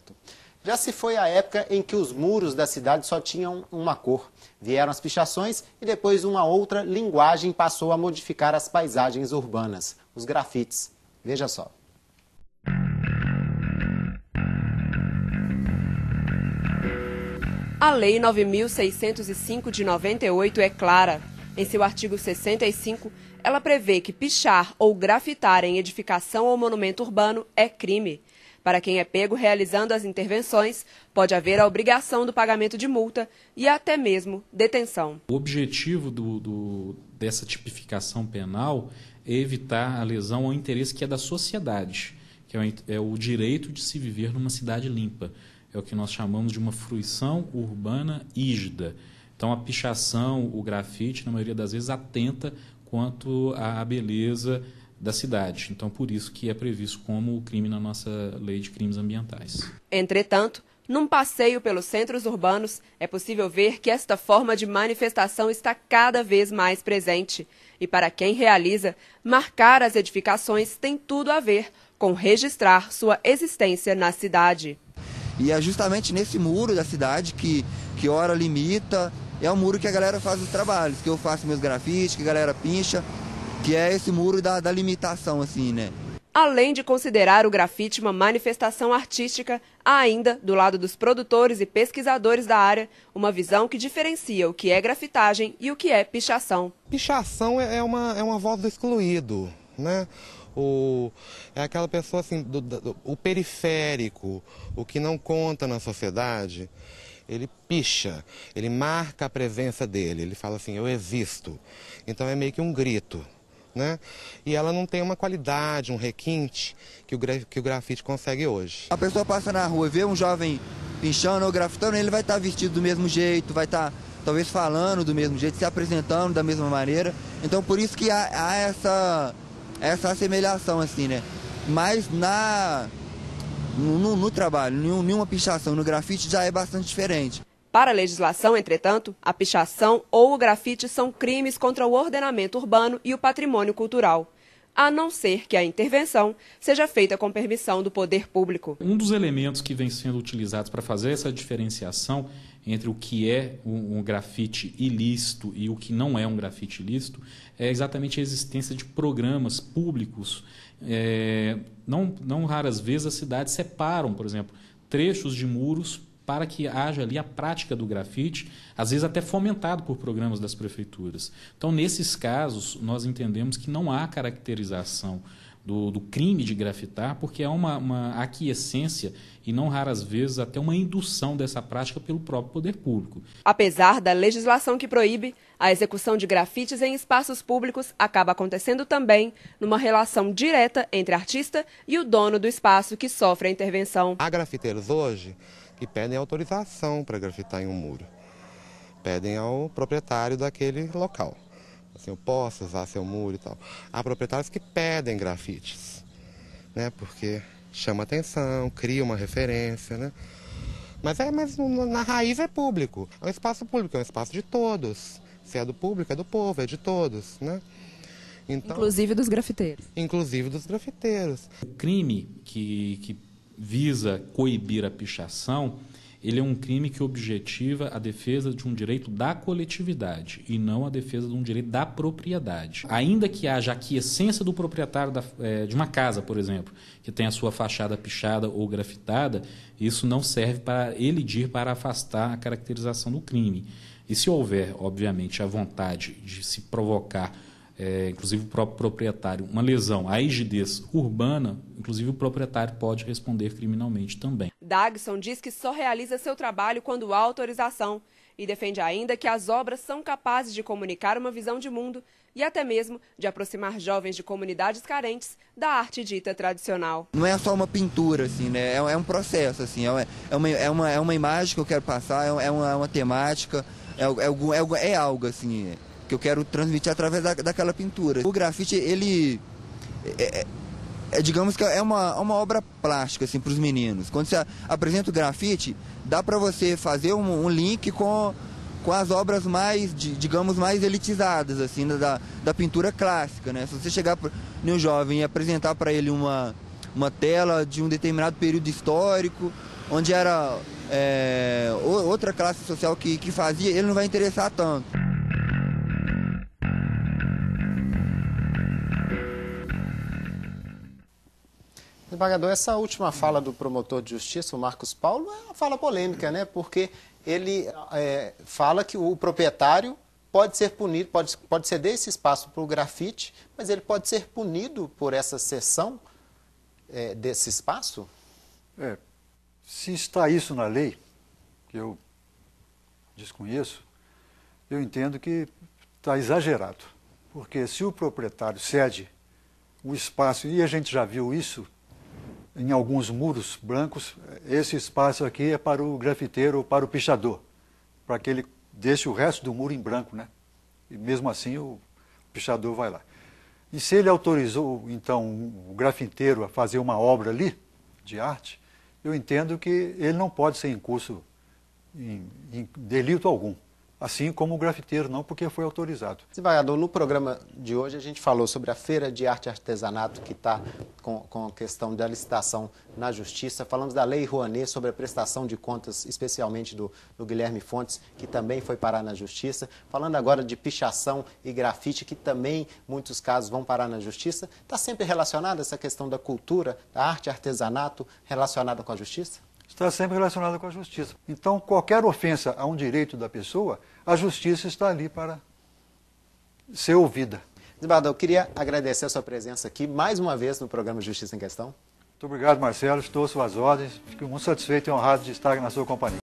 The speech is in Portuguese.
certo. Já se foi a época em que os muros da cidade só tinham uma cor. Vieram as pichações e depois uma outra linguagem passou a modificar as paisagens urbanas, os grafites. Veja só. A Lei 9.605 de 98 é clara. Em seu artigo 65, ela prevê que pichar ou grafitar em edificação ou monumento urbano é crime. Para quem é pego realizando as intervenções, pode haver a obrigação do pagamento de multa e até mesmo detenção. O objetivo dessa tipificação penal é evitar a lesão ao interesse que é da sociedade, que é o direito de se viver numa cidade limpa. É o que nós chamamos de uma fruição urbana rígida. Então, a pichação, o grafite, na maioria das vezes, atenta quanto à beleza da cidade. Então, por isso que é previsto como crime na nossa lei de crimes ambientais. Entretanto, num passeio pelos centros urbanos, é possível ver que esta forma de manifestação está cada vez mais presente. E para quem realiza, marcar as edificações tem tudo a ver com registrar sua existência na cidade. E é justamente nesse muro da cidade que hora limita, é o muro que a galera faz os trabalhos, que eu faço meus grafites, que a galera pincha, que é esse muro da limitação, assim, né? Além de considerar o grafite uma manifestação artística, há ainda, do lado dos produtores e pesquisadores da área, uma visão que diferencia o que é grafitagem e o que é pichação. Pichação é uma voz do excluído, né? É aquela pessoa assim, o periférico, o que não conta na sociedade, ele picha, ele marca a presença dele, ele fala assim, eu existo. Então é meio que um grito, né? E ela não tem uma qualidade, um requinte que o grafite consegue hoje. A pessoa passa na rua e vê um jovem pinchando ou grafitando, ele vai estar vestido do mesmo jeito, vai estar talvez falando do mesmo jeito, se apresentando da mesma maneira. Então por isso que há essa assemelhação, assim, né? Mas no trabalho, nenhuma pichação, no grafite já é bastante diferente. Para a legislação, entretanto, a pichação ou o grafite são crimes contra o ordenamento urbano e o patrimônio cultural, a não ser que a intervenção seja feita com permissão do poder público. Um dos elementos que vem sendo utilizados para fazer essa diferenciação entre o que é um grafite ilícito e o que não é um grafite ilícito é exatamente a existência de programas públicos. Não raras vezes as cidades separam, por exemplo, trechos de muros para que haja ali a prática do grafite, às vezes até fomentado por programas das prefeituras. Então, nesses casos, nós entendemos que não há caracterização do crime de grafitar, porque é uma aquiescência e não raras vezes até uma indução dessa prática pelo próprio poder público. Apesar da legislação que proíbe, a execução de grafites em espaços públicos acaba acontecendo também numa relação direta entre artista e o dono do espaço que sofre a intervenção. Há grafiteiros hoje que pedem autorização para grafitar em um muro. Pedem ao proprietário daquele local. Assim, eu posso usar seu muro e tal. Há proprietários que pedem grafites, né? Porque chama atenção, cria uma referência, né? Mas na raiz é público. É um espaço público, é um espaço de todos. Se é do público, é do povo, é de todos, né? Então, inclusive dos grafiteiros. Inclusive dos grafiteiros. O crime que visa coibir a pichação, ele é um crime que objetiva a defesa de um direito da coletividade e não a defesa de um direito da propriedade. Ainda que haja aquiescência do proprietário de uma casa, por exemplo, que tem a sua fachada pichada ou grafitada, isso não serve para elidir, para afastar a caracterização do crime. E se houver, obviamente, a vontade de se provocar, inclusive o próprio proprietário, uma lesão à rigidez urbana, inclusive o proprietário pode responder criminalmente também. Dagson diz que só realiza seu trabalho quando há autorização e defende ainda que as obras são capazes de comunicar uma visão de mundo e até mesmo de aproximar jovens de comunidades carentes da arte dita tradicional. Não é só uma pintura, assim, né? É um processo, assim, é uma imagem que eu quero passar, é uma temática, é algo, assim, que eu quero transmitir através daquela pintura. O grafite, ele digamos que é uma obra plástica, assim, para os meninos. Quando você apresenta o grafite, dá para você fazer um link com as obras mais, digamos, mais elitizadas, assim, da pintura clássica, né? Se você chegar no jovem e apresentar para ele uma tela de um determinado período histórico, onde era outra classe social que fazia, ele não vai interessar tanto. Desembargador, essa última fala do promotor de justiça, o Marcos Paulo, é uma fala polêmica, né? Porque ele fala que o proprietário pode ser punido, pode ceder esse espaço para o grafite, mas ele pode ser punido por essa cessão desse espaço? Se está isso na lei, que eu desconheço, eu entendo que está exagerado. Porque se o proprietário cede o espaço, e a gente já viu isso em alguns muros brancos, esse espaço aqui é para o grafiteiro ou para o pichador, para que ele deixe o resto do muro em branco, né? E mesmo assim o pichador vai lá. E se ele autorizou, então, o grafiteiro a fazer uma obra ali, de arte, eu entendo que ele não pode ser incurso em delito algum. Assim como o grafiteiro não, porque foi autorizado. Desembargador, no programa de hoje a gente falou sobre a Feira de Arte e Artesanato, que está com a questão da licitação na Justiça. Falamos da Lei Rouanet, sobre a prestação de contas, especialmente do Guilherme Fontes, que também foi parar na Justiça. Falando agora de pichação e grafite, que também, muitos casos, vão parar na Justiça. Está sempre relacionada essa questão da cultura, da arte e artesanato, relacionada com a Justiça? Está sempre relacionado com a justiça. Então, qualquer ofensa a um direito da pessoa, a justiça está ali para ser ouvida. Desembargador, eu queria agradecer a sua presença aqui mais uma vez no programa Justiça em Questão. Muito obrigado, Marcelo. Estou às suas ordens. Fico muito satisfeito e honrado de estar na sua companhia.